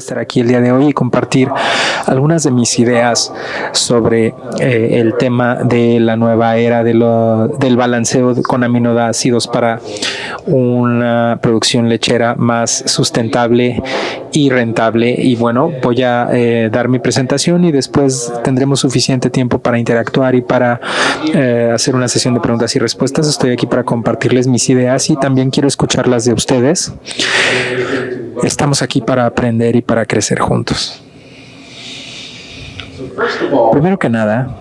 estar aquí el día de hoy y compartir algunas de mis ideas sobre el tema de la nueva era del balanceo con aminoácidos para una producción lechera más sustentable y rentable. Y bueno, voy a dar mi presentación y después tendremos suficiente tiempo para interactuar y para hacer una sesión de preguntas y respuestas. Estoy aquí para compartirles mis ideas y también quiero escuchar las de ustedes. Estamos aquí para aprender y para crecer juntos. Primero que nada,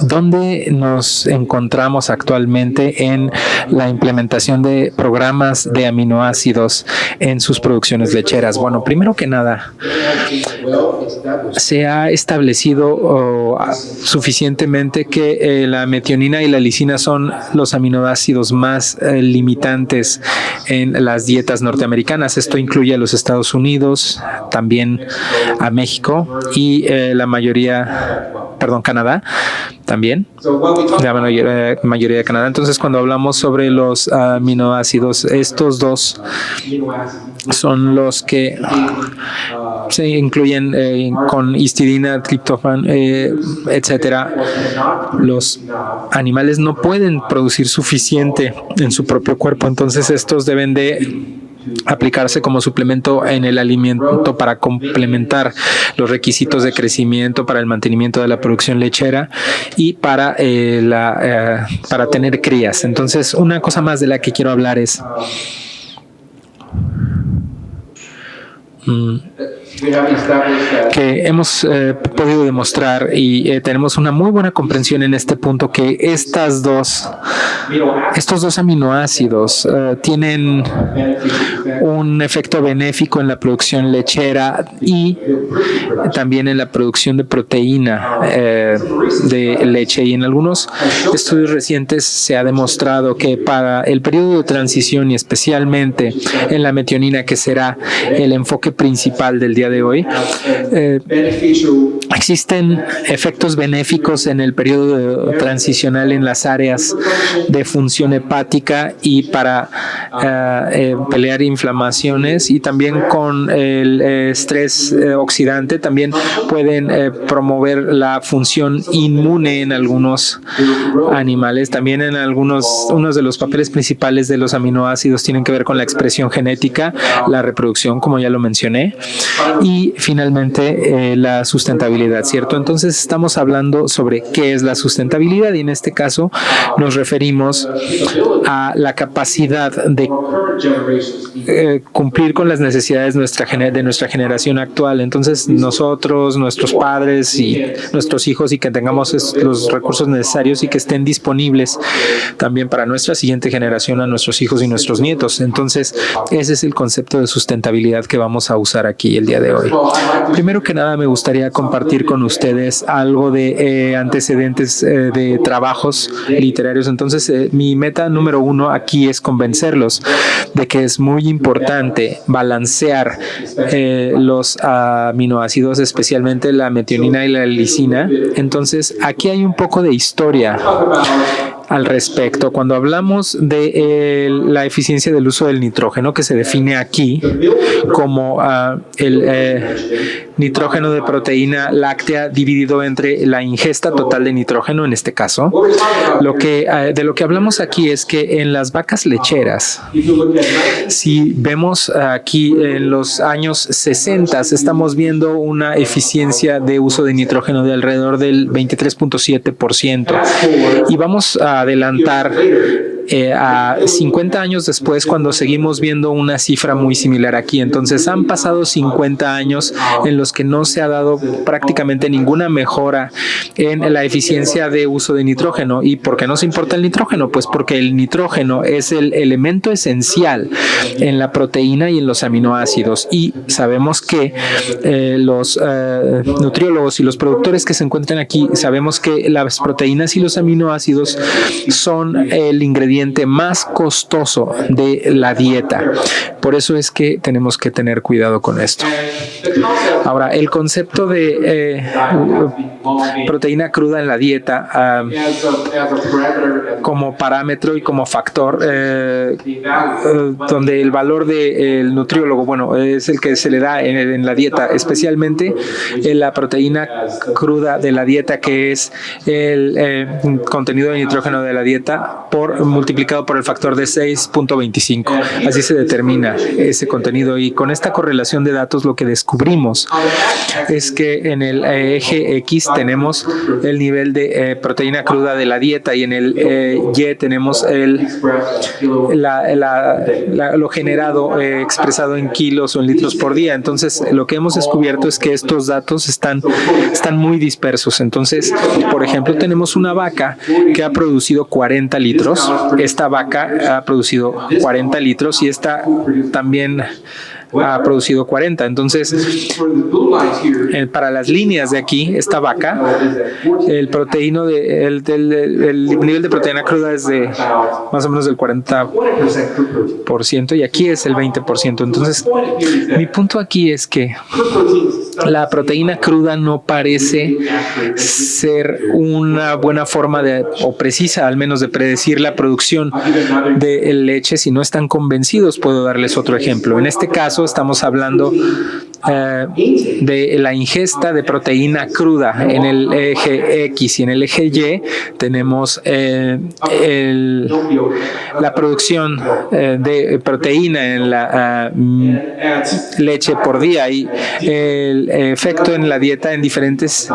¿dónde nos encontramos actualmente en la implementación de programas de aminoácidos en sus producciones lecheras? Bueno, primero que nada, se ha establecido suficientemente que la metionina y la lisina son los aminoácidos más limitantes en las dietas norteamericanas. Esto incluye a los Estados Unidos, también a México y Canadá también, la mayoría de Canadá. Entonces, cuando hablamos sobre los aminoácidos, estos dos son los que se incluyen con histidina, triptófano, etcétera. Los animales no pueden producir suficiente en su propio cuerpo, entonces estos deben de aplicarse como suplemento en el alimento para complementar los requisitos de crecimiento, para el mantenimiento de la producción lechera y para tener crías. Entonces, una cosa más de la que quiero hablar es que hemos podido demostrar y tenemos una muy buena comprensión en este punto que estos dos aminoácidos tienen un efecto benéfico en la producción lechera y también en la producción de proteína de leche. Y en algunos estudios recientes se ha demostrado que para el periodo de transición y especialmente en la metionina, que será el enfoque principal del día de hoy, existen efectos benéficos en el periodo transicional en las áreas de función hepática y para pelear inflamaciones, y también con el estrés oxidante también pueden promover la función inmune en algunos animales. También en unos de los papeles principales de los aminoácidos tienen que ver con la expresión genética, la reproducción, como ya lo mencioné, y finalmente la sustentabilidad, ¿cierto? Entonces estamos hablando sobre qué es la sustentabilidad y en este caso nos referimos a la capacidad de cumplir con las necesidades de nuestra generación actual. Entonces nosotros, nuestros padres y nuestros hijos, y que tengamos los recursos necesarios y que estén disponibles también para nuestra siguiente generación, a nuestros hijos y nuestros nietos. Entonces ese es el concepto de sustentabilidad que vamos a usar aquí el día de hoy. Primero que nada, me gustaría compartir con ustedes algo de antecedentes de trabajos literarios. Entonces, mi meta número 1 aquí es convencerlos de que es muy importante balancear los aminoácidos, especialmente la metionina y la lisina. Entonces, aquí hay un poco de historia al respecto. Cuando hablamos de la eficiencia del uso del nitrógeno, que se define aquí como el nitrógeno de proteína láctea dividido entre la ingesta total de nitrógeno, en este caso, de lo que hablamos aquí es que en las vacas lecheras, si vemos aquí en los años 60, estamos viendo una eficiencia de uso de nitrógeno de alrededor del 23.7%, y vamos a adelantar a 50 años después, cuando seguimos viendo una cifra muy similar aquí. Entonces han pasado 50 años en los que no se ha dado prácticamente ninguna mejora en la eficiencia de uso de nitrógeno. ¿Y por qué nos importa el nitrógeno? Pues porque el nitrógeno es el elemento esencial en la proteína y en los aminoácidos, y sabemos que los nutriólogos y los productores que se encuentran aquí sabemos que las proteínas y los aminoácidos son el ingrediente ingrediente más costoso de la dieta. Por eso es que tenemos que tener cuidado con esto. Ahora, el concepto de proteína cruda en la dieta como parámetro y como factor, donde el valor del nutriólogo, bueno, es el que se le da en la dieta, especialmente en la proteína cruda de la dieta, que es el contenido de nitrógeno de la dieta multiplicado por el factor de 6.25. Así se determina ese contenido, y con esta correlación de datos lo que descubrimos es que en el eje X tenemos el nivel de proteína cruda de la dieta, y en el Y tenemos lo generado expresado en kilos o en litros por día. Entonces, lo que hemos descubierto es que estos datos están muy dispersos. Entonces, por ejemplo, tenemos una vaca que ha producido 40 litros. Esta vaca ha producido 40 litros y esta también ha producido 40. Entonces, para las líneas de aquí, esta vaca, el nivel de proteína cruda es de más o menos del 40%, y aquí es el 20%. Entonces, mi punto aquí es que la proteína cruda no parece ser una buena forma o precisa, al menos, de predecir la producción de leche. Si no están convencidos, puedo darles otro ejemplo. En este caso, estamos hablando de la ingesta de proteína cruda en el eje X, y en el eje Y tenemos la producción de proteína en la leche por día, y el efecto en la dieta en diferentes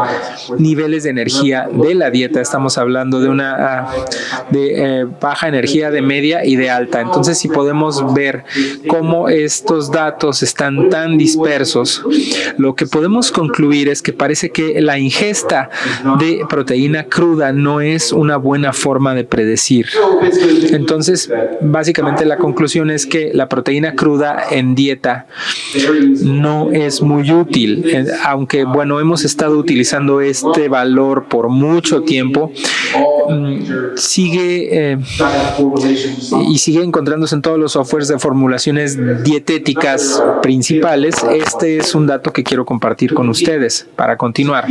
niveles de energía de la dieta. Estamos hablando de una baja energía, de media y de alta. Entonces, si podemos ver cómo estos datos están tan dispersos, lo que podemos concluir es que parece que la ingesta de proteína cruda no es una buena forma de predecir. Entonces, básicamente la conclusión es que la proteína cruda en dieta no es muy útil, aunque, bueno, hemos estado utilizando este valor por mucho tiempo. Sigue encontrándose en todos los softwares de formulaciones dietéticas principales. Este es un dato que quiero compartir con ustedes para continuar.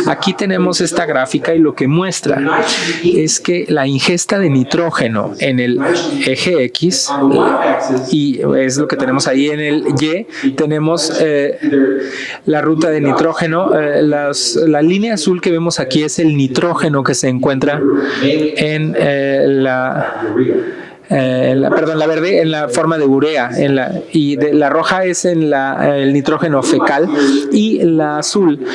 Aquí tenemos esta gráfica, y lo que muestra es que la ingesta de nitrógeno en el eje X, y es lo que tenemos ahí en el Y, tenemos la ruta de nitrógeno. La línea azul que vemos aquí es el nitrógeno que se encuentra en la verde en la forma de urea, la roja es en el nitrógeno fecal, y la azul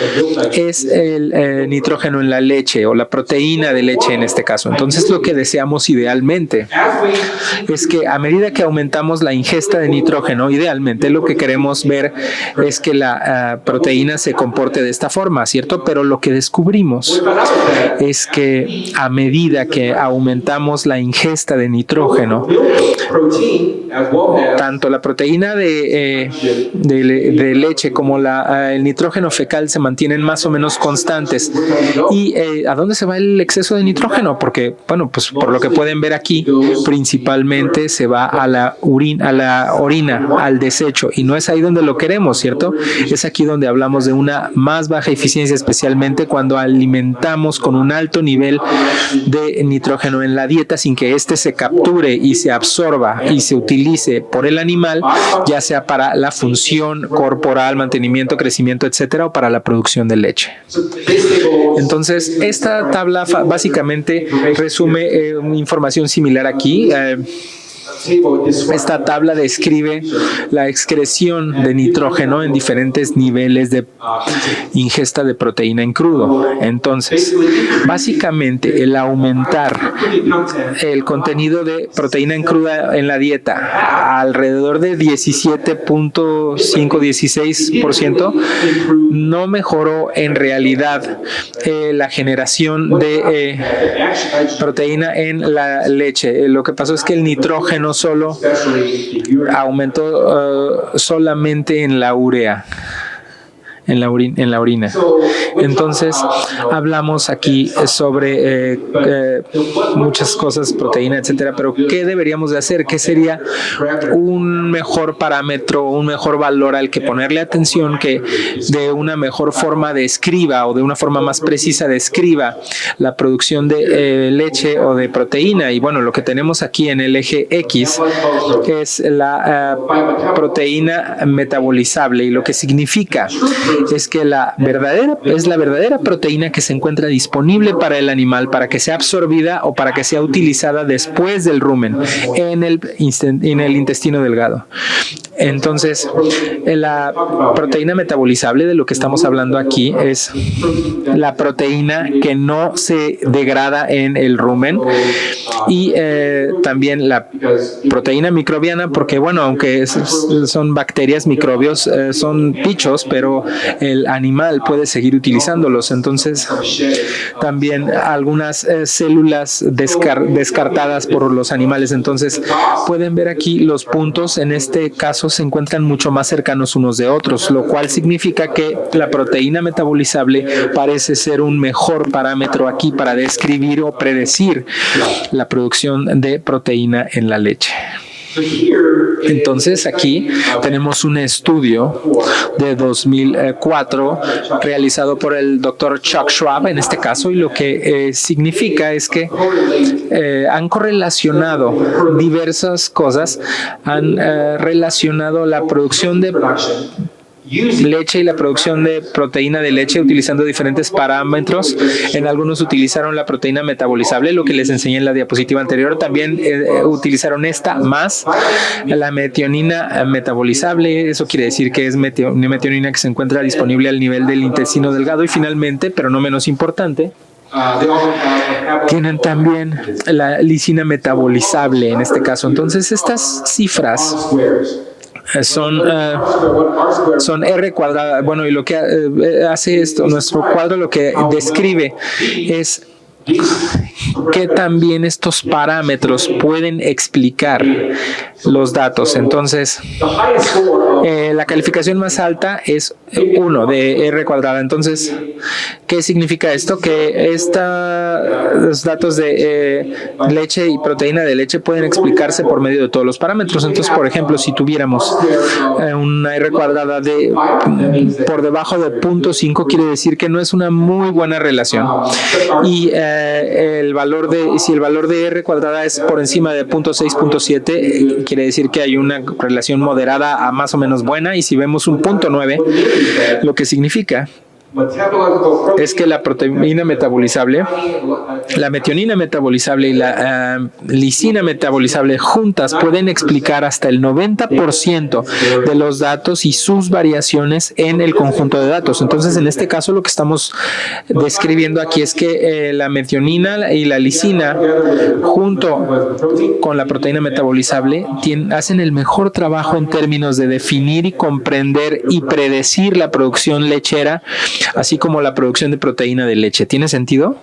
es el nitrógeno en la leche, o la proteína de leche en este caso. Entonces, lo que deseamos idealmente es que a medida que aumentamos la ingesta de nitrógeno, idealmente lo que queremos ver es que la proteína se comporte de esta forma, ¿cierto? Pero lo que descubrimos es que a medida que aumentamos la ingesta de nitrógeno, tanto la proteína de leche como el nitrógeno fecal se mantienen más o menos constantes. ¿Y a dónde se va el exceso de nitrógeno? Porque, bueno, pues por lo que pueden ver aquí, principalmente se va a la orina, al desecho, y no es ahí donde lo queremos, ¿cierto? Es aquí donde hablamos de una más baja eficiencia, especialmente cuando alimentamos con un alto nivel de nitrógeno en la dieta sin que éste se capture y se absorba y se utilice por el animal, ya sea para la función corporal, mantenimiento, crecimiento, etcétera, o para la producción de leche. Entonces, esta tabla básicamente resume información similar aquí. Esta tabla describe la excreción de nitrógeno en diferentes niveles de ingesta de proteína en crudo. Entonces, básicamente, el aumentar el contenido de proteína en cruda en la dieta alrededor de 17.5-16% no mejoró en realidad la generación de proteína en la leche. Lo que pasó es que el nitrógeno solo aumentó solamente en la urea. en la orina. Entonces, hablamos aquí sobre muchas cosas, proteína, etcétera, pero ¿qué deberíamos de hacer? ¿Qué sería un mejor parámetro, un mejor valor al que ponerle atención que de una mejor forma describa o de una forma más precisa describa la producción de leche o de proteína? Y bueno, lo que tenemos aquí en el eje X es la proteína metabolizable, y lo que significa es que la verdadera proteína que se encuentra disponible para el animal para que sea absorbida o para que sea utilizada después del rumen en el intestino delgado. Entonces, la proteína metabolizable de lo que estamos hablando aquí es la proteína que no se degrada en el rumen, y también la proteína microbiana, porque bueno, aunque son bacterias, microbios, son bichos, pero el animal puede seguir utilizándolos. Entonces, también algunas células descartadas por los animales. Entonces, pueden ver aquí los puntos, en este caso se encuentran mucho más cercanos unos de otros, lo cual significa que la proteína metabolizable parece ser un mejor parámetro aquí para describir o predecir la producción de proteína en la leche. Entonces aquí tenemos un estudio de 2004 realizado por el doctor Chuck Schwab en este caso, y lo que significa es que han correlacionado diversas cosas, han relacionado la producción de leche y la producción de proteína de leche utilizando diferentes parámetros. En algunos utilizaron la proteína metabolizable, lo que les enseñé en la diapositiva anterior. También utilizaron esta más la metionina metabolizable. Eso quiere decir que es metionina que se encuentra disponible al nivel del intestino delgado. Y finalmente, pero no menos importante, tienen también la lisina metabolizable en este caso. Entonces, estas cifras son R cuadrada. Bueno, y lo que hace esto, nuestro cuadro lo que describe es que también estos parámetros pueden explicar los datos. Entonces, la calificación más alta es 1 de R cuadrada. Entonces, ¿qué significa esto? Que los datos de leche y proteína de leche pueden explicarse por medio de todos los parámetros. Entonces, por ejemplo, si tuviéramos una R cuadrada de por debajo de 0.5, quiere decir que no es una muy buena relación. Y si el valor de R cuadrada es por encima de 0.6, 0.7, quiere decir que hay una relación moderada a más o menos buena. Y si vemos un 0.9, lo que significa es que la proteína metabolizable, la metionina metabolizable y la lisina metabolizable juntas pueden explicar hasta el 90% de los datos y sus variaciones en el conjunto de datos. Entonces, en este caso, lo que estamos describiendo aquí es que la metionina y la lisina, junto con la proteína metabolizable, hacen el mejor trabajo en términos de definir y comprender y predecir la producción lechera, así como la producción de proteína de leche. ¿Tiene sentido?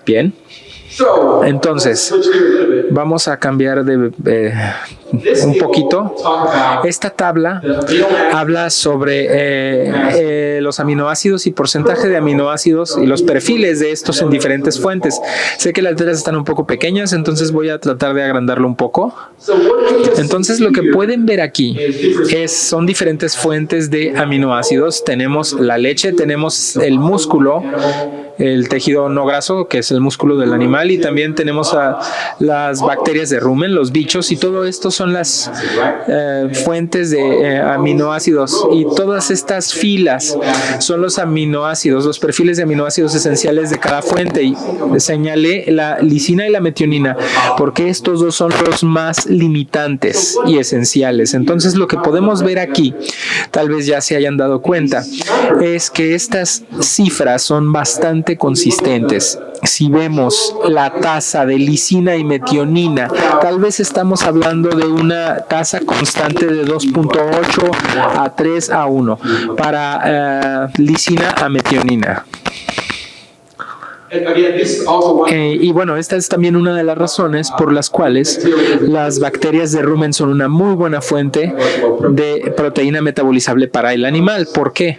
Bien. Entonces, vamos a cambiar de un poquito. Esta tabla habla sobre los aminoácidos y porcentaje de aminoácidos y los perfiles de estos en diferentes fuentes. Sé que las letras están un poco pequeñas, entonces voy a tratar de agrandarlo un poco. Entonces, lo que pueden ver aquí son diferentes fuentes de aminoácidos. Tenemos la leche, tenemos el músculo, el tejido no graso, que es el músculo del animal, y también tenemos a las bacterias de rumen, los bichos, y todo esto son las fuentes de aminoácidos, y todas estas filas son los aminoácidos, los perfiles de aminoácidos esenciales de cada fuente. Y señalé la lisina y la metionina porque estos dos son los más limitantes y esenciales. Entonces, lo que podemos ver aquí, tal vez ya se hayan dado cuenta, es que estas cifras son bastante consistentes. Si vemos la tasa de lisina y metionina, tal vez estamos hablando de una tasa constante de 2.8 a 3 a 1 para lisina a metionina. Y bueno, esta es también una de las razones por las cuales las bacterias de rumen son una muy buena fuente de proteína metabolizable para el animal. ¿Por qué?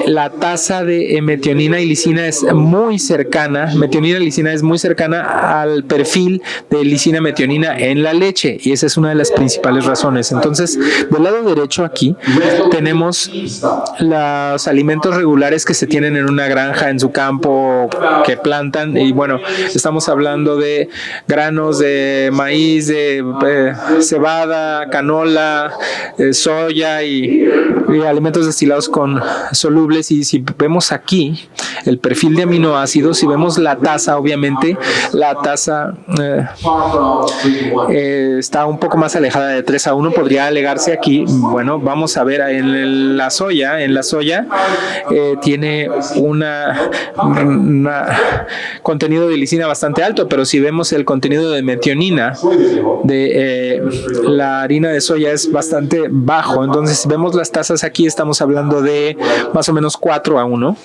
La tasa de metionina y lisina es muy cercana. Metionina y lisina es muy cercana al perfil de lisina metionina en la leche, y esa es una de las principales razones. Entonces, del lado derecho aquí tenemos los alimentos regulares que se tienen en una granja, en su campo, que plantan, y bueno, estamos hablando de granos de maíz, de cebada, canola, soya y alimentos destilados con solubles. Y si vemos aquí el perfil de aminoácidos, si vemos la tasa, obviamente la tasa está un poco más alejada de 3:1, podría alegarse aquí. Bueno, vamos a ver en la soya tiene una contenido de lisina bastante alto, pero si vemos el contenido de metionina de la harina de soya es bastante bajo. Entonces, si vemos las tasas aquí, estamos hablando de más o menos 4:1.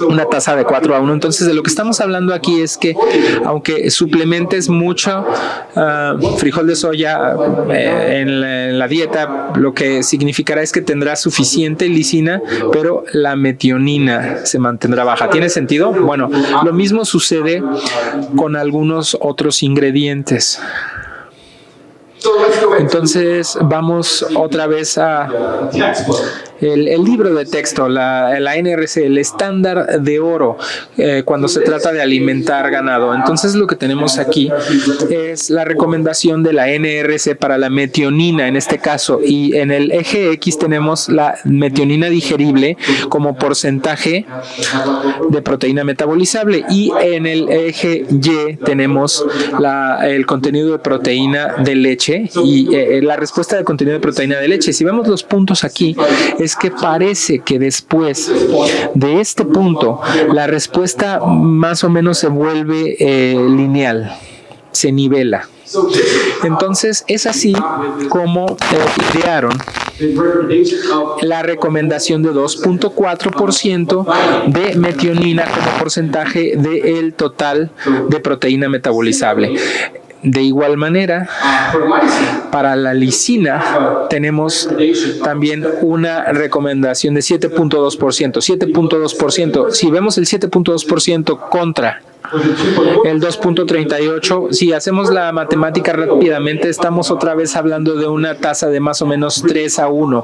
Una tasa de 4:1. Entonces, de lo que estamos hablando aquí es que aunque suplementes mucho frijol de soya en la dieta, lo que significará es que tendrás suficiente lisina, pero la metionina se mantendrá baja. ¿Tiene sentido? Bueno, lo mismo sucede con algunos otros ingredientes. Entonces, vamos otra vez a el libro de texto, la NRC, el estándar de oro cuando se trata de alimentar ganado. Entonces, lo que tenemos aquí es la recomendación de la NRC para la metionina en este caso, y en el eje X tenemos la metionina digerible como porcentaje de proteína metabolizable, y en el eje Y tenemos el contenido de proteína de leche y la respuesta del contenido de proteína de leche. Si vemos los puntos aquí, es que parece que después de este punto la respuesta más o menos se vuelve lineal, se nivela. Entonces, es así como idearon la recomendación de 2.4% de metionina como porcentaje del total de proteína metabolizable. De igual manera, para la lisina tenemos también una recomendación de 7.2%. 7.2%. Si vemos el 7.2% contra el 2.38, si hacemos la matemática rápidamente, estamos otra vez hablando de una tasa de más o menos 3:1,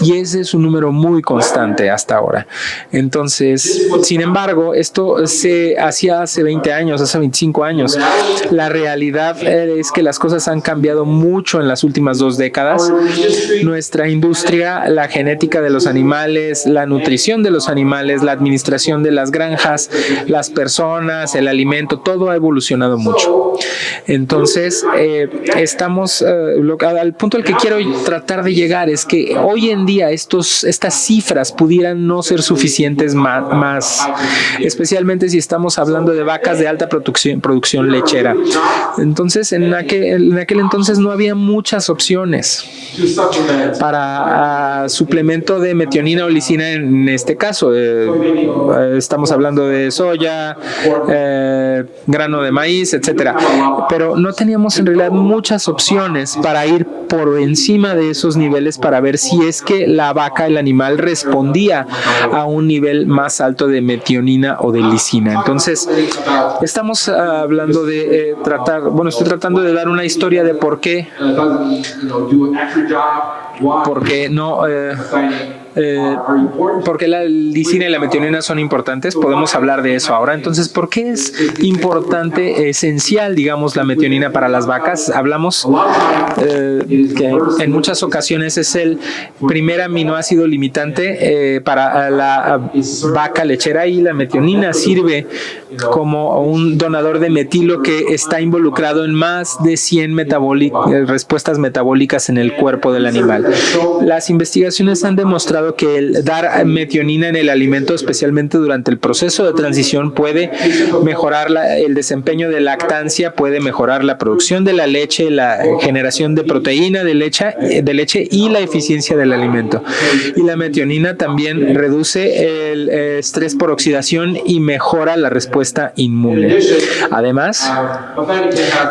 y ese es un número muy constante hasta ahora. Entonces, sin embargo, esto se hacía hace 20 años, hace 25 años. La realidad es que las cosas han cambiado mucho en las últimas 2 décadas. Nuestra industria, la genética de los animales, la nutrición de los animales, la administración de las granjas, las personas, el alimento, todo ha evolucionado mucho. Entonces, estamos al punto al que quiero tratar de llegar es que hoy en día estas cifras pudieran no ser suficientes más, especialmente si estamos hablando de vacas de alta producción lechera. Entonces, en aquel entonces no había muchas opciones para suplemento de metionina o lisina en este caso. Estamos hablando de soya, grano de maíz, etcétera. Pero no teníamos en realidad muchas opciones para ir por encima de esos niveles para ver si es que la vaca, el animal, respondía a un nivel más alto de metionina o de lisina. Entonces, estamos hablando de estoy tratando de dar una historia de por qué porque la lisina y la metionina son importantes. Podemos hablar de eso ahora. Entonces, ¿por qué es importante, esencial, digamos, la metionina para las vacas? Hablamos que en muchas ocasiones es el primer aminoácido limitante para la vaca lechera, y la metionina sirve como un donador de metilo que está involucrado en más de 100 respuestas metabólicas en el cuerpo del animal. Las investigaciones han demostrado demostrado que el dar metionina en el alimento, especialmente durante el proceso de transición, puede mejorar el desempeño de lactancia, puede mejorar la producción de la leche, la generación de proteína de leche y la eficiencia del alimento. Y la metionina también reduce el estrés por oxidación y mejora la respuesta inmune. Además,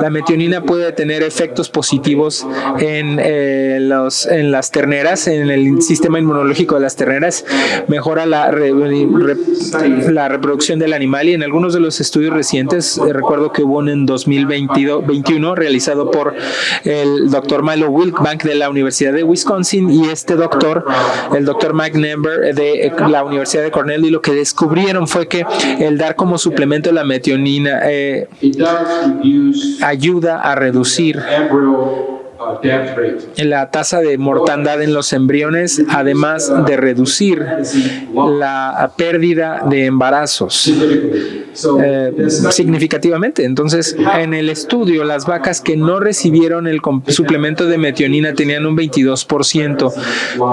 la metionina puede tener efectos positivos en las terneras, en el sistema inmunológico de las terneras, mejora la reproducción del animal, y en algunos de los estudios recientes, recuerdo que hubo uno en 2021 realizado por el doctor Milo Wilkbank de la Universidad de Wisconsin y el doctor Mike Nember de la Universidad de Cornell, y lo que descubrieron fue que el dar como suplemento la metionina ayuda a reducir la tasa de mortandad en los embriones, además de reducir la pérdida de embarazos significativamente. Entonces, en el estudio, las vacas que no recibieron el suplemento de metionina tenían un 22%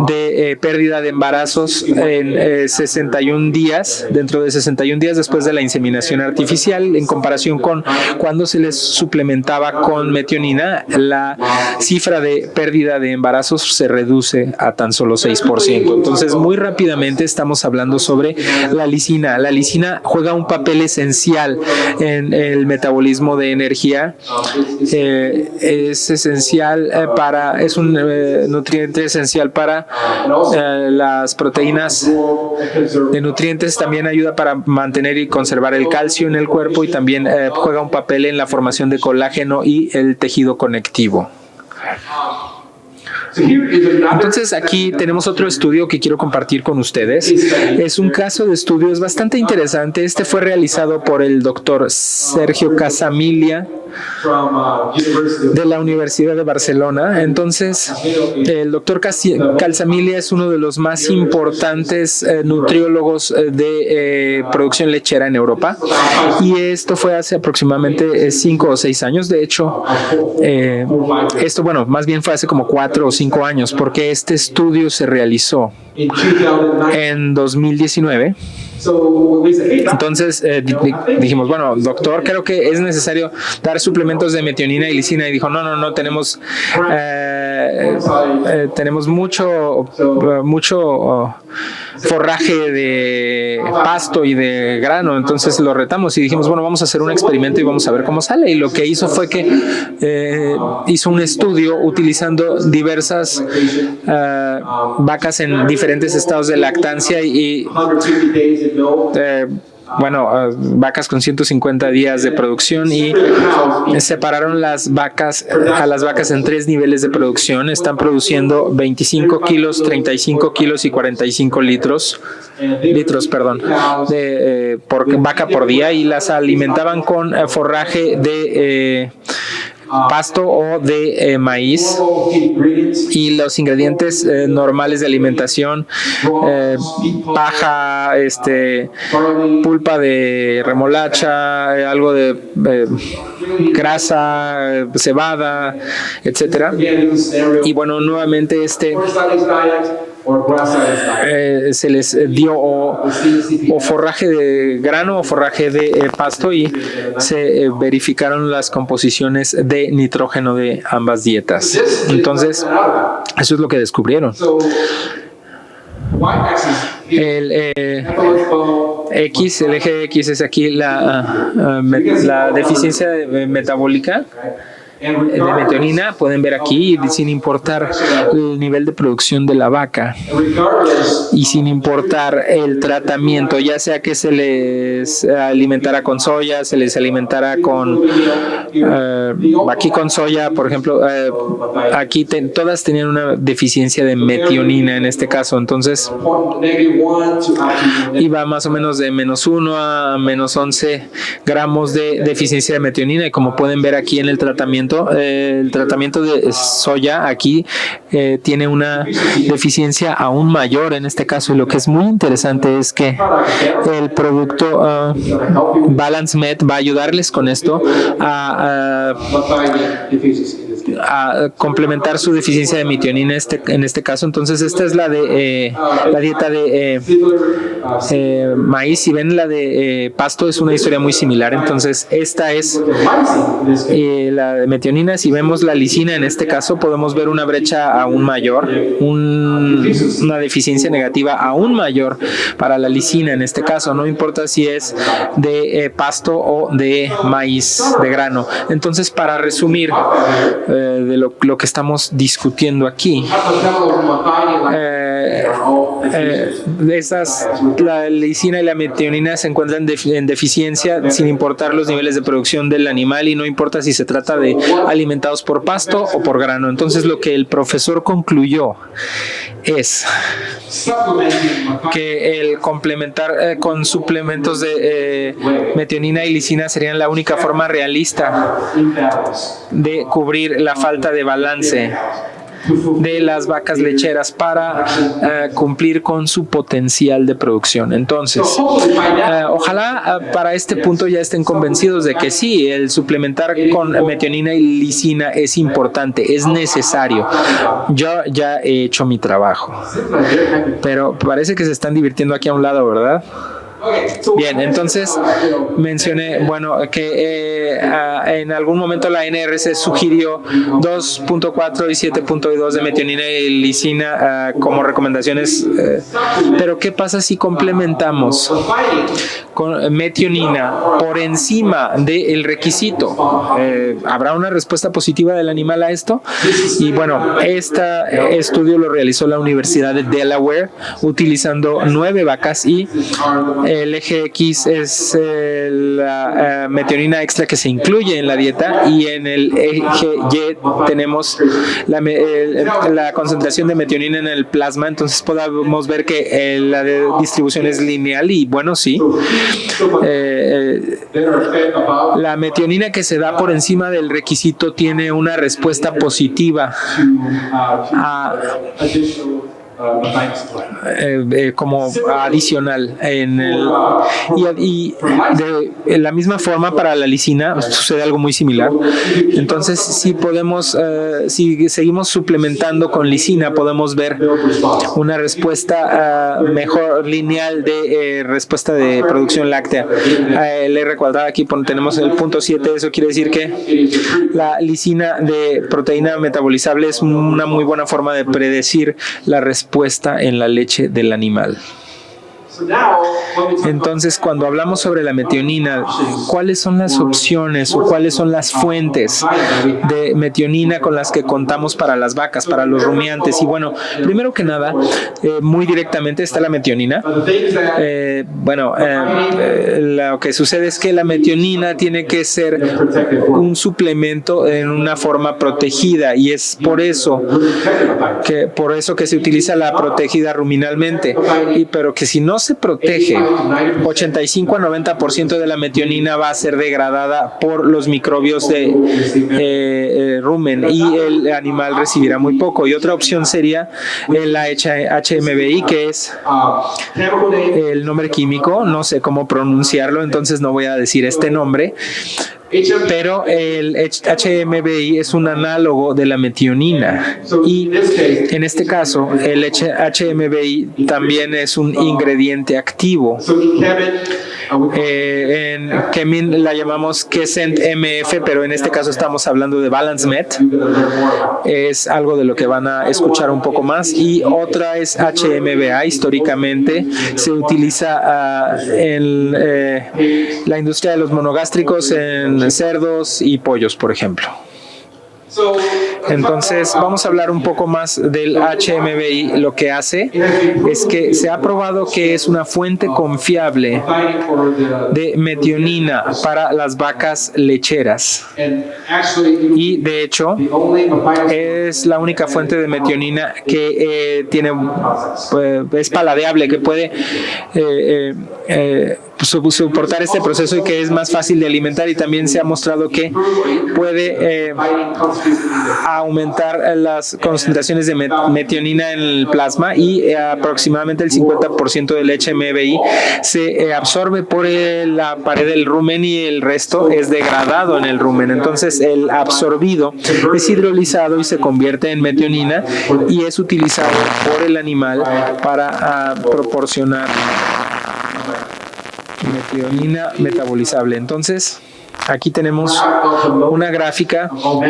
de pérdida de embarazos en 61 días, dentro de 61 días después de la inseminación artificial, en comparación con cuando se les suplementaba con metionina. La cifra de pérdida de embarazos se reduce a tan solo 6%. Entonces, muy rápidamente estamos hablando sobre la lisina. La lisina juega un papel esencial en el metabolismo de energía. Es esencial es un nutriente esencial para las proteínas de nutrientes. También ayuda para mantener y conservar el calcio en el cuerpo, y también juega un papel en la formación de colágeno y el tejido conectivo. Entonces, aquí tenemos otro estudio que quiero compartir con ustedes. Es un caso de estudio, es bastante interesante. Este fue realizado por el doctor Sergio Casamilia de la Universidad de Barcelona. Entonces, el doctor Casamilia es uno de los más importantes nutriólogos de producción lechera en Europa, y esto fue hace aproximadamente 5 o 6 años. De hecho, más bien fue hace como 4 o 5 años, porque este estudio se realizó en 2019. Entonces dijimos, bueno, doctor, creo que es necesario dar suplementos de metionina y lisina. Y dijo, no, tenemos mucho forraje de pasto y de grano. Entonces lo retamos y dijimos, bueno, vamos a hacer un experimento y vamos a ver cómo sale. Y lo que hizo fue que hizo un estudio utilizando diversas vacas en diferentes estados de lactancia y vacas con 150 días de producción, y separaron a las vacas en 3 niveles de producción. Están produciendo 25 kilos, 35 kilos y 45 litros por vaca por día, y las alimentaban con forraje de pasto o de maíz, y los ingredientes normales de alimentación, paja, pulpa de remolacha, algo de grasa, cebada, etcétera. Y bueno, nuevamente se les dio o forraje de grano o forraje de pasto, y se verificaron las composiciones de nitrógeno de ambas dietas. Entonces, eso es lo que descubrieron. El eje X es aquí la deficiencia metabólica de metionina. Pueden ver aquí, sin importar el nivel de producción de la vaca y sin importar el tratamiento, ya sea que se les alimentara con soya, se les alimentara con aquí con soya, por ejemplo, aquí todas tenían una deficiencia de metionina en este caso. Entonces iba más o menos de -1 a -11 gramos de deficiencia de metionina, y como pueden ver aquí en el tratamiento de soya aquí tiene una deficiencia aún mayor en este caso. Y lo que es muy interesante es que el producto Balance Med va a ayudarles con esto a complementar su deficiencia de metionina en este caso. Entonces esta es la de la dieta de maíz. Si ven la de pasto, es una historia muy similar. Entonces esta es la de metionina. Si vemos la lisina en este caso, podemos ver una brecha aún mayor, una deficiencia negativa aún mayor para la lisina en este caso, no importa si es de pasto o de maíz de grano. Entonces, para resumir de lo que estamos discutiendo aquí, la lisina y la metionina se encuentran en deficiencia sin importar los niveles de producción del animal y no importa si se trata de alimentados por pasto o por grano. Entonces, lo que el profesor concluyó es que el complementar con suplementos de metionina y lisina serían la única forma realista de cubrir la falta de balance de las vacas lecheras para cumplir con su potencial de producción. Entonces, ojalá para este punto ya estén convencidos de que sí, el suplementar con metionina y lisina es importante, es necesario. Yo ya he hecho mi trabajo, pero parece que se están divirtiendo aquí a un lado, ¿verdad? Bien, entonces mencioné, bueno, que en algún momento la NRC sugirió 2.4 y 7.2 de metionina y lisina como recomendaciones, pero ¿qué pasa si complementamos con metionina por encima del requisito? ¿Habrá una respuesta positiva del animal a esto? Y bueno, este estudio lo realizó la Universidad de Delaware utilizando 9 vacas y el eje X es la metionina extra que se incluye en la dieta y en el eje Y tenemos la concentración de metionina en el plasma. Entonces podemos ver que la distribución es lineal y bueno, sí. La metionina que se da por encima del requisito tiene una respuesta positiva como adicional y de la misma forma para la lisina sucede algo muy similar. Entonces si podemos si seguimos suplementando con lisina podemos ver una respuesta mejor lineal de respuesta de producción láctea. El R cuadrado aquí tenemos el 0.7, eso quiere decir que la lisina de proteína metabolizable es una muy buena forma de predecir la respuesta en la leche del animal. Entonces, cuando hablamos sobre la metionina, ¿cuáles son las opciones o cuáles son las fuentes de metionina con las que contamos para las vacas, para los rumiantes? Y bueno, primero que nada, muy directamente está la metionina. Lo que sucede es que la metionina tiene que ser un suplemento en una forma protegida y es por eso que se utiliza la protegida ruminalmente, pero que si no se protege, 85 a 90% de la metionina va a ser degradada por los microbios de rumen y el animal recibirá muy poco. Y otra opción sería el HMBI, que es el nombre químico, no sé cómo pronunciarlo, entonces no voy a decir este nombre. Pero el HMBI es un análogo de la metionina y en este caso el HMBI también es un ingrediente activo. En Kemin la llamamos Kesent MF, pero en este caso estamos hablando de Balance Met. Es algo de lo que van a escuchar un poco más. Y otra es HMBA. Históricamente se utiliza en la industria de los monogástricos en cerdos y pollos, por ejemplo. Entonces vamos a hablar un poco más del HMBI. Lo que hace es que se ha probado que es una fuente confiable de metionina para las vacas lecheras y de hecho es la única fuente de metionina que es paladeable, que puede soportar este proceso y que es más fácil de alimentar, y también se ha mostrado que puede aumentar las concentraciones de metionina en el plasma, y aproximadamente el 50% del HMBI se absorbe por la pared del rumen y el resto es degradado en el rumen. Entonces el absorbido es hidrolizado y se convierte en metionina y es utilizado por el animal para proporcionar metionina metabolizable. Entonces aquí tenemos una gráfica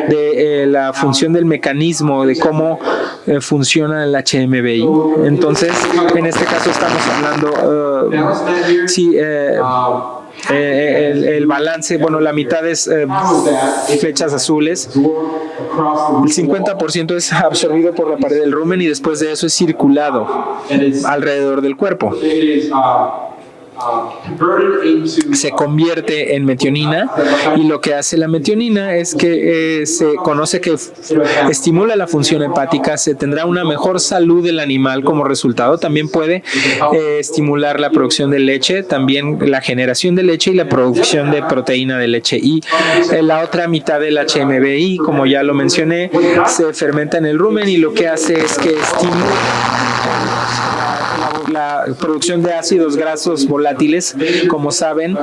de la función del mecanismo, de cómo funciona el HMBI. Entonces, en este caso estamos hablando, el balance, bueno, la mitad es flechas azules, el 50% es absorbido por la pared del rumen y después de eso es circulado alrededor del cuerpo. Se convierte en metionina, y lo que hace la metionina es que se conoce que estimula la función hepática, se tendrá una mejor salud del animal como resultado. También puede estimular la producción de leche, también la generación de leche y la producción de proteína de leche. Y la otra mitad del HMBI, como ya lo mencioné, se fermenta en el rumen y lo que hace es que estimula la producción de ácidos grasos volátiles. Como saben,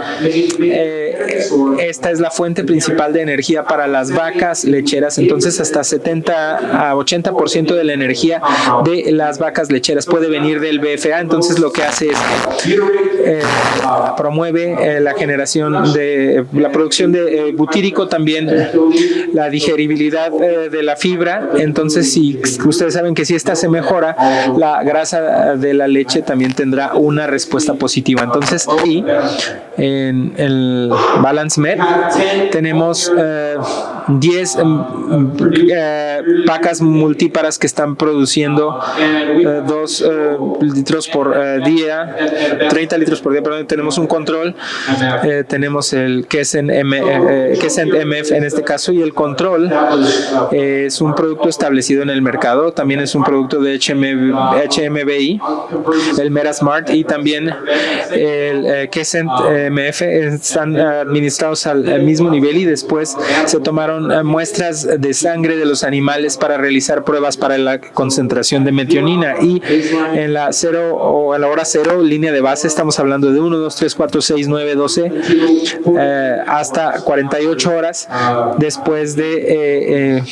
esta es la fuente principal de energía para las vacas lecheras. Entonces hasta 70 a 80% de la energía de las vacas lecheras puede venir del BFA. Entonces lo que hace es promueve la generación de la producción de butírico, también la digeribilidad de la fibra. Entonces, si ustedes saben que si esta se mejora, la grasa de la leche también tendrá una respuesta positiva. Entonces, y en el Balance Med tenemos 10 vacas multíparas que están produciendo 2 litros por día, 30 litros por día, perdón. Tenemos un control, tenemos el Kesent MF en este caso, y el control es un producto establecido en el mercado, también es un producto de HMBI, el Metasmart, y también el Kesent MF están administrados al mismo nivel, y después se tomaron muestras de sangre de los animales para realizar pruebas para la concentración de metionina, y en la 0 o a la hora 0, línea de base, estamos hablando de 1, 2, 3, 4, 6, 9, 12 hasta 48 horas después de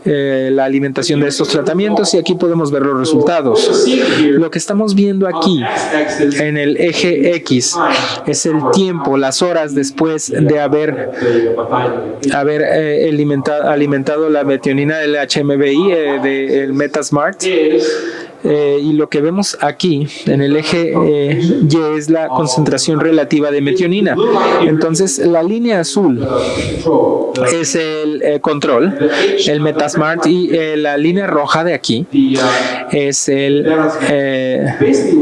la alimentación de estos tratamientos, y aquí podemos ver los resultados. Lo que estamos viendo aquí en el eje X es el tiempo, las horas después de haber alimentado la metionina del HMBI del Metasmart. Y lo que vemos aquí en el eje Y es la concentración relativa de metionina. Entonces la línea azul es el control, el Metasmart, y la línea roja de aquí es el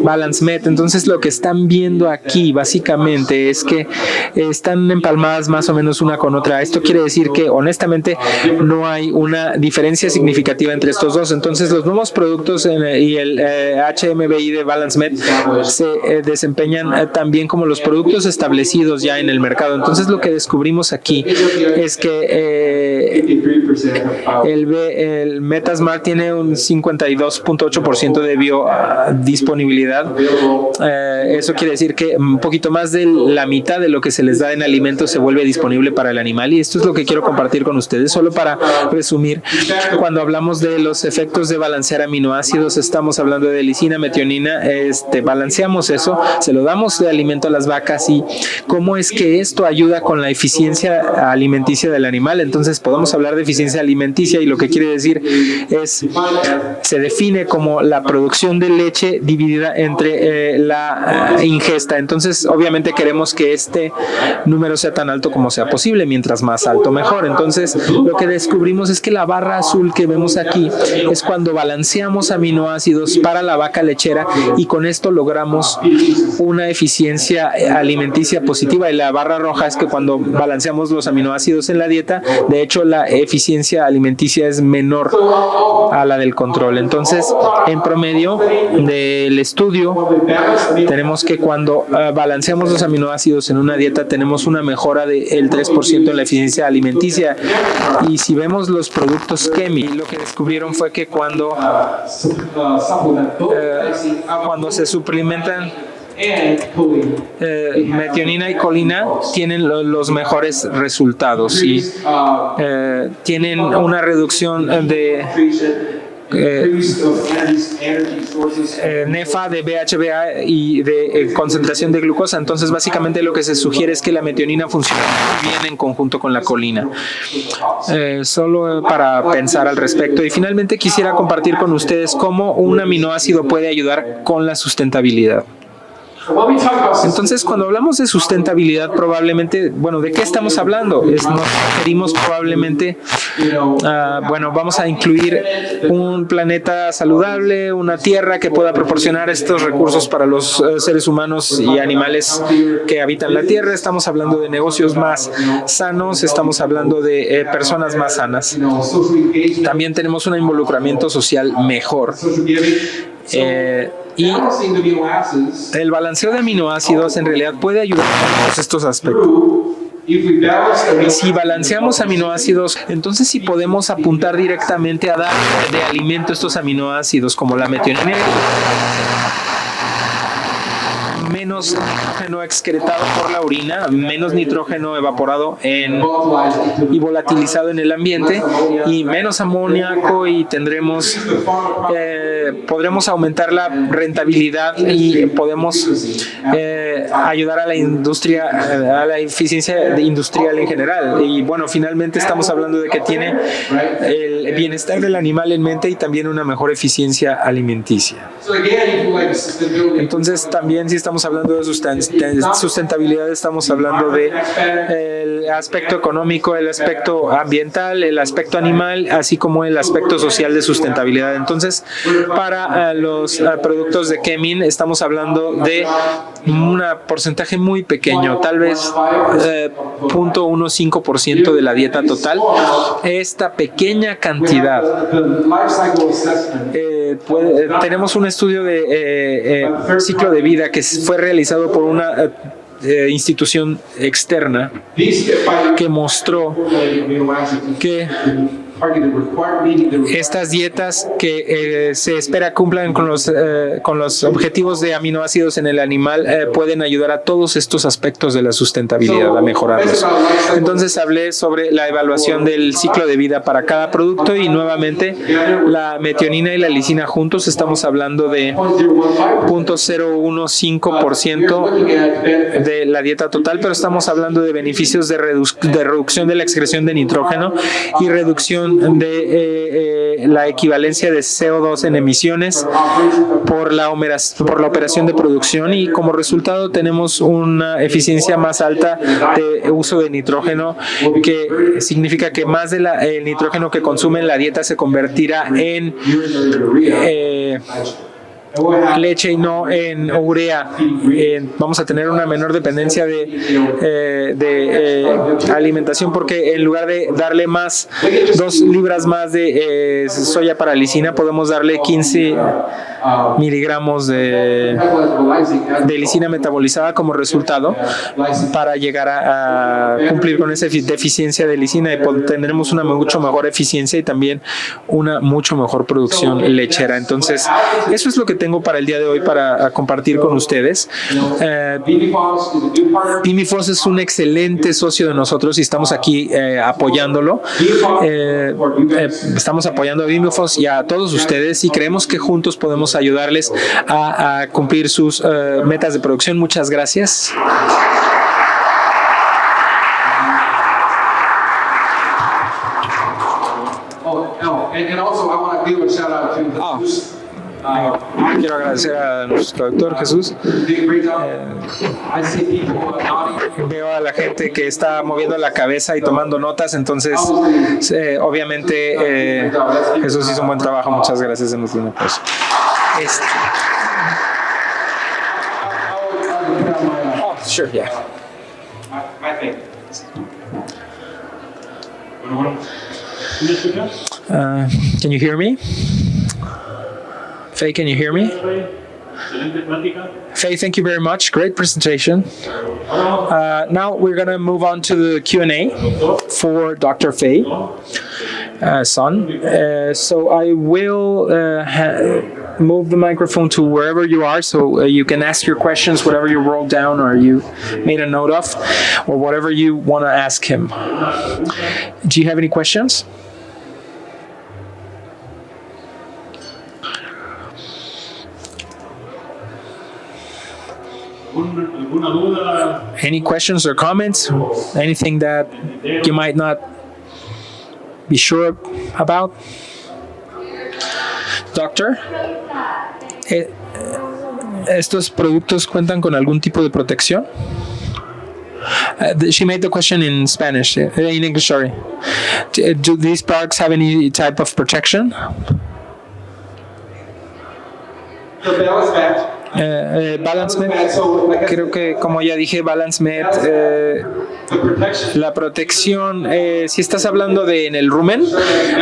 Balance Med. Entonces lo que están viendo aquí básicamente es que están empalmadas más o menos una con otra. Esto quiere decir que honestamente no hay una diferencia significativa entre estos dos. Entonces los nuevos productos y el HMBI de Balance Med se desempeñan también como los productos establecidos ya en el mercado. Entonces lo que descubrimos aquí es que el Metasmart tiene un 52.8% de biodisponibilidad. Eso quiere decir que un poquito más de la mitad de lo que se les da en alimentos se vuelve disponible para el animal, y esto es lo que quiero compartir con ustedes. Solo para resumir, cuando hablamos de los efectos de balancear aminoácidos, estamos hablando de lisina, metionina, balanceamos eso, se lo damos de alimento a las vacas, y cómo es que esto ayuda con la eficiencia alimenticia del animal. Entonces podemos hablar de eficiencia alimenticia, y lo que quiere decir es, se define como la producción de leche dividida entre la ingesta. Entonces obviamente queremos que este número sea tan alto como sea posible, mientras más alto mejor. Entonces lo que descubrimos es que la barra azul que vemos aquí es cuando balanceamos aminoácidos aminoácidos para la vaca lechera y con esto logramos una eficiencia alimenticia positiva. Y la barra roja es que cuando balanceamos los aminoácidos en la dieta, de hecho la eficiencia alimenticia es menor a la del control. Entonces, en promedio del estudio, tenemos que cuando balanceamos los aminoácidos en una dieta, tenemos una mejora del 3% en la eficiencia alimenticia. Y si vemos los productos Kemi, lo que descubrieron fue que cuando se suplementan metionina y colina, tienen los mejores resultados y tienen una reducción de NEFA, de BHBA y de concentración de glucosa. Entonces, básicamente lo que se sugiere es que la metionina funciona muy bien en conjunto con la colina. Solo para pensar al respecto. Y finalmente quisiera compartir con ustedes cómo un aminoácido puede ayudar con la sustentabilidad. Entonces, cuando hablamos de sustentabilidad, probablemente, ¿de qué estamos hablando? Nos referimos probablemente vamos a incluir un planeta saludable, una tierra que pueda proporcionar estos recursos para los seres humanos y animales que habitan la tierra. Estamos hablando de negocios más sanos, estamos hablando de personas más sanas. También tenemos un involucramiento social mejor. Y el balanceo de aminoácidos en realidad puede ayudar a todos estos aspectos. Si balanceamos aminoácidos, entonces sí podemos apuntar directamente a dar de alimento estos aminoácidos como la metionina, menos nitrógeno excretado por la orina, menos nitrógeno evaporado y volatilizado en el ambiente y menos amoníaco, y podremos aumentar la rentabilidad y podemos ayudar a la industria, a la eficiencia industrial en general. Y finalmente estamos hablando de que tiene el bienestar del animal en mente y también una mejor eficiencia alimenticia. Entonces, también si estamos hablando de sustentabilidad, estamos hablando de el aspecto económico, el aspecto ambiental, el aspecto animal, así como el aspecto social de sustentabilidad. Entonces, para los productos de Kemin estamos hablando de un porcentaje muy pequeño, tal vez 0.15% de la dieta total. Esta pequeña cantidad tenemos un estudio de ciclo de vida que fue realizado por una institución externa que mostró que estas dietas que se espera cumplan con los objetivos de aminoácidos en el animal pueden ayudar a todos estos aspectos de la sustentabilidad, a mejorarlos. Entonces hablé sobre la evaluación del ciclo de vida para cada producto y nuevamente la metionina y la lisina juntos estamos hablando de 0.015% de la dieta total, pero estamos hablando de beneficios de reducción de la excreción de nitrógeno y reducción de la equivalencia de CO2 en emisiones por la operación de producción, y como resultado tenemos una eficiencia más alta de uso de nitrógeno, que significa que más del nitrógeno que consume en la dieta se convertirá en leche y no en urea. Vamos a tener una menor dependencia de alimentación, porque en lugar de darle 2 libras más de soya para lisina, podemos darle 15 miligramos de lisina metabolizada como resultado para llegar a cumplir con esa deficiencia de lisina, y tendremos una mucho mejor eficiencia y también una mucho mejor producción lechera. Entonces, eso es lo que tengo para el día de hoy para compartir con ustedes. Bimifos es un excelente socio de nosotros y estamos aquí apoyándolo. Estamos apoyando a Bimifos y a todos ustedes, y creemos que juntos podemos ayudarles a cumplir sus metas de producción. Muchas gracias. Quiero agradecer a nuestro doctor Jesús. Veo a la gente que está moviendo la cabeza y tomando notas, entonces obviamente Jesús hizo un buen trabajo. Muchas gracias. Oh, sure, yeah. Can you hear me? Faye, can you hear me? Faye, thank you very much. Great presentation. Now we're going to move on to the Q&A for Dr. Faye Son. So I will move the microphone to wherever you are so you can ask your questions, whatever you wrote down or you made a note of, or whatever you want to ask him. Do you have any questions? Any questions or comments? Anything that you might not be sure about? Doctor, ¿estos productos cuentan con algún tipo de protección? She made the question in Spanish, in English, sorry. Do these products have any type of protection? Balance Med, creo que como ya dije, Balance Med, la protección, si estás hablando de en el rumen,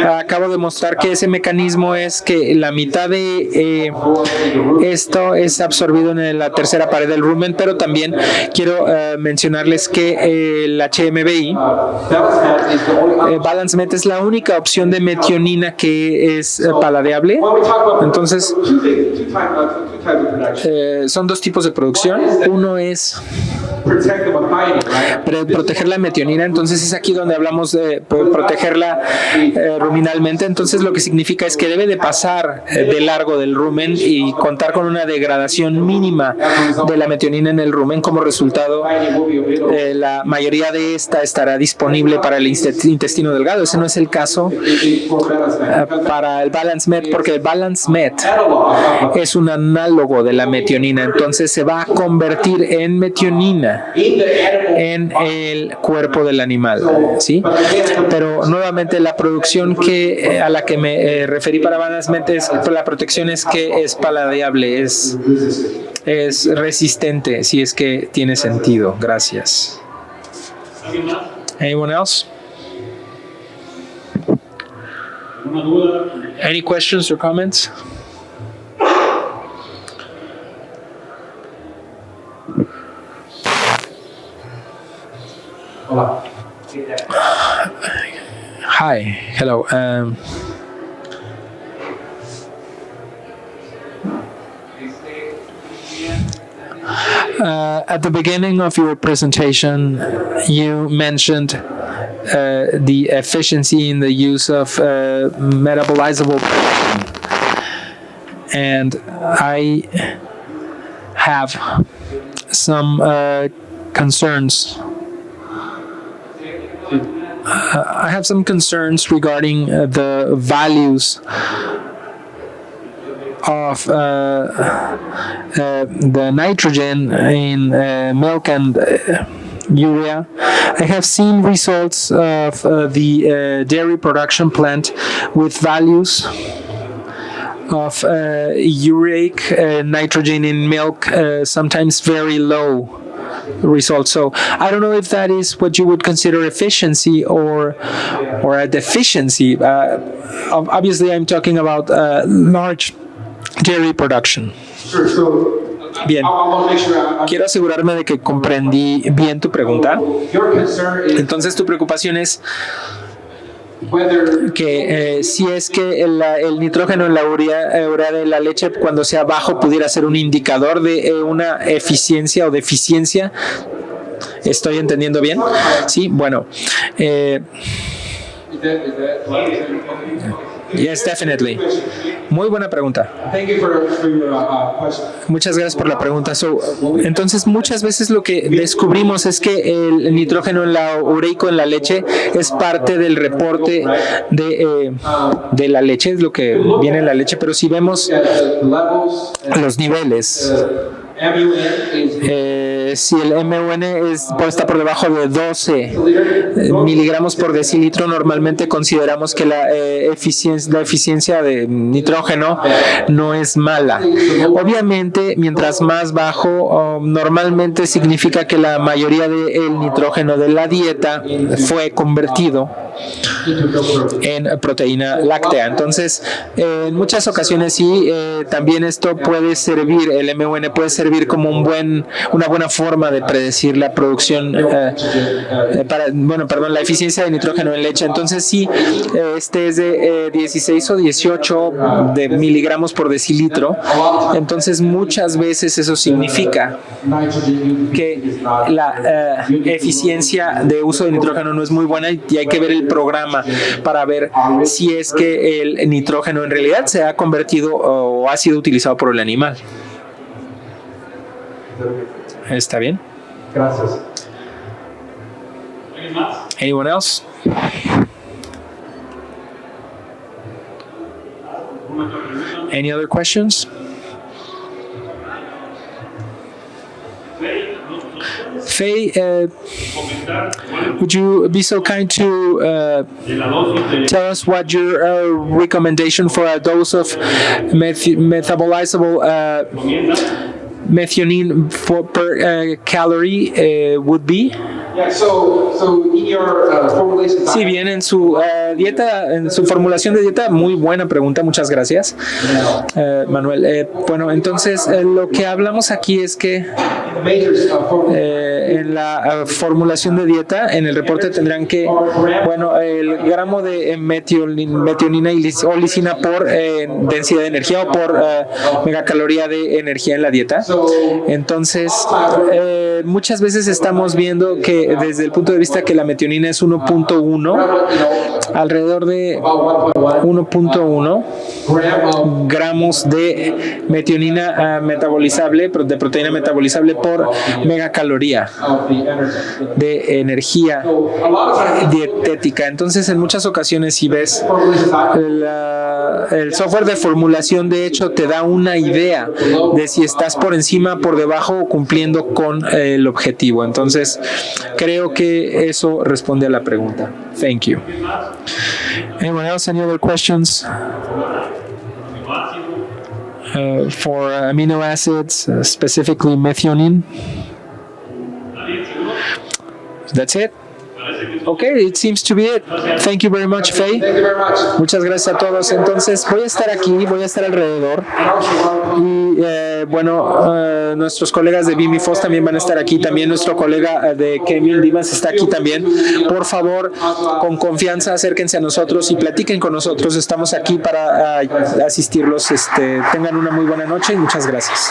acabo de mostrar que ese mecanismo es que la mitad de esto es absorbido en la tercera pared del rumen, pero también quiero mencionarles que el HMBI, Balance Med es la única opción de metionina que es paladeable. Entonces, son dos tipos de producción. Uno es proteger la metionina, entonces es aquí donde hablamos de protegerla ruminalmente. Entonces lo que significa es que debe de pasar de largo del rumen y contar con una degradación mínima de la metionina en el rumen. Como resultado, la mayoría de esta estará disponible para el intestino delgado. Ese no es el caso para el Balance Med, porque el Balance Med es un análogo de la metionina, entonces se va a convertir en metionina en el cuerpo del animal, ¿sí? Pero nuevamente la producción a la que me referí para Balance Med es la protección es que es paladeable, es resistente, si es que tiene sentido. Gracias. Anyone else? Any questions or comments? Hola. Hi, hello. At the beginning of your presentation, you mentioned the efficiency in the use of metabolizable protein. And I have some concerns. I have some concerns regarding the values of the nitrogen in milk and urea. I have seen results of the dairy production plant with values of ureic nitrogen in milk, sometimes very low results. So I don't know if that is what you would consider efficiency or a deficiency. Obviously, I'm talking about large dairy production. Bien, quiero asegurarme de que comprendí bien tu pregunta. Entonces, tu preocupación es que si es que el nitrógeno en la urea de la leche cuando sea bajo pudiera ser un indicador de una eficiencia o deficiencia. ¿Estoy entendiendo bien? Sí, bueno. Yes, definitely. Muy buena pregunta. Muchas gracias por la pregunta. Entonces, muchas veces lo que descubrimos es que el nitrógeno ureico en la leche es parte del reporte de la leche, es lo que viene en la leche, pero si vemos los niveles, si el MUN está por debajo de 12 miligramos por decilitro, normalmente consideramos que la eficiencia de nitrógeno no es mala. Obviamente, mientras más bajo, normalmente significa que la mayoría del nitrógeno de la dieta fue convertido en proteína láctea. Entonces, en muchas ocasiones sí, también esto puede servir, el MUN puede servir como una buena forma de predecir la producción, la eficiencia de nitrógeno en leche. Entonces sí, este es de 16 o 18 de miligramos por decilitro. Entonces muchas veces eso significa que la eficiencia de uso de nitrógeno no es muy buena y hay que ver el programa para ver si es que el nitrógeno en realidad se ha convertido o ha sido utilizado por el animal. ¿Está bien? Gracias. Anyone else? Any other questions? Faye, would you be so kind to tell us what your recommendation for a dose of metabolizable methionine per calorie would be? Yeah, so in your formulation. Sí, bien, en su dieta, en su formulación de dieta, muy buena pregunta, muchas gracias, Manuel. Bueno, entonces lo que hablamos aquí es que en la formulación de dieta, en el reporte tendrán que, el gramo de metionina o lisina por densidad de energía o por megacaloría de energía en la dieta. Entonces, muchas veces estamos viendo que desde el punto de vista que la metionina es 1.1, alrededor de 1.1 gramos de metionina metabolizable, de proteína metabolizable por megacaloría de energía dietética. Entonces, en muchas ocasiones, si ves el software de formulación, de hecho, te da una idea de si estás por encima, por debajo o cumpliendo con el objetivo. Entonces, creo que eso responde a la pregunta. Thank you. Anyone else? Any other questions? For amino acids, specifically methionine? That's it? Okay, it seems to be it. Thank you very much, Faye. Thank you very much. Muchas gracias a todos. Entonces, voy a estar aquí, voy a estar alrededor. Y nuestros colegas de Bimifos también van a estar aquí. También nuestro colega de Kemil Dimas está aquí también. Por favor, con confianza, acérquense a nosotros y platiquen con nosotros. Estamos aquí para asistirlos. Tengan una muy buena noche y muchas gracias.